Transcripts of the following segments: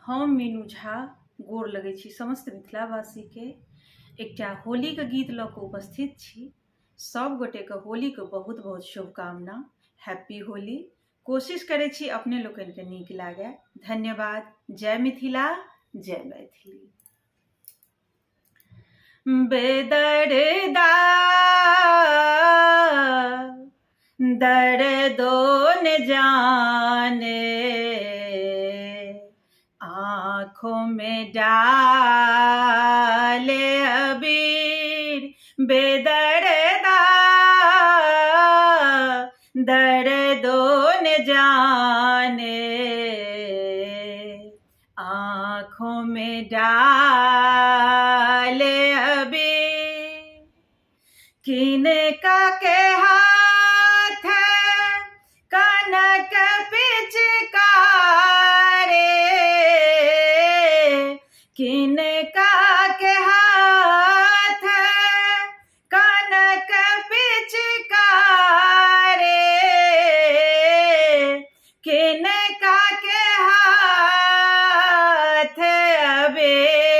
हम मीनू झा गोर लगै छी समस्त मिथिलावासी के एकटा होली के गीत लऽ कऽ उपस्थित छी। सब गोटे के होली के बहुत बहुत शुभकामना। हैप्पी होली। कोशिश करै छी अपने लोकनि के नीक लागे। धन्यवाद। जय मिथिला, जय मैथिली। बेदर्दा दर्दो न जाने, आँखों में डाले अबीर। बेदर्दा दर्दो न जाने, आँखों में डाले अबीर। किनका के हाथ कनक पिचकारे, किनका के हाथ कनक पिचकारे, किनका के हाथ अबेर,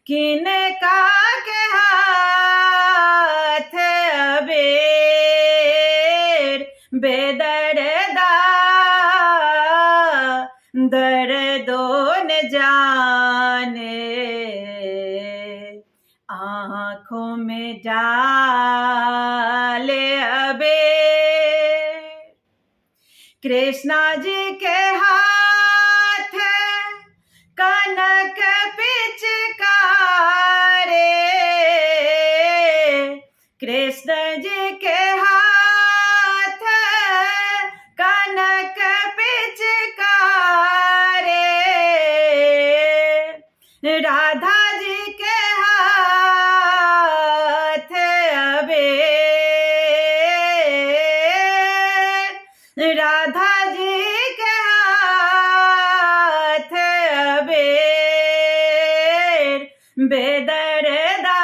किनका के हाथ अबेर। बेदर्दा दर्दो न जाने, आँखों में डाले अबेर। कृष्णा जी के हाथ कनक पिचकारे, कृष्ण जी के हाथ कनक पिचकारे, राधा जी के हाथ अबेर, राधा जी के हाथ अबेर। बेदर्दा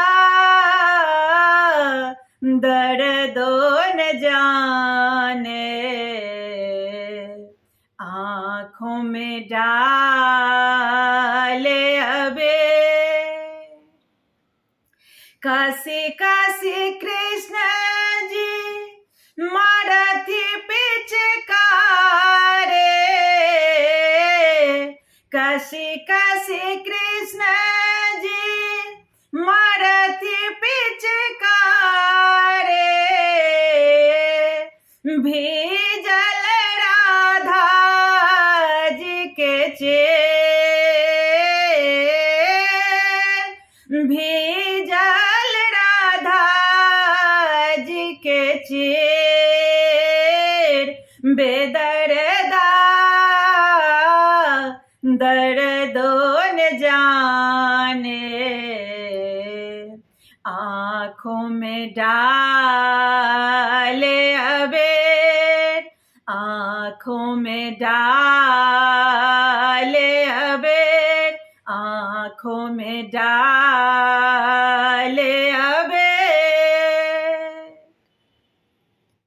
दर्दो न जाने, आँखों में डाले अबेर। काशी काशी कृष्ण जी मारथी पिचकारे, काशी काशी कृष्ण जी मारथी पिचकारे, भीजल राधा जी के चेर, भीजल राधा जी के चेर। बेदर्दा दर्दो न जाने, आँखों में डाले अबेर, आँखों में डाले अबेर, आँखों में डाले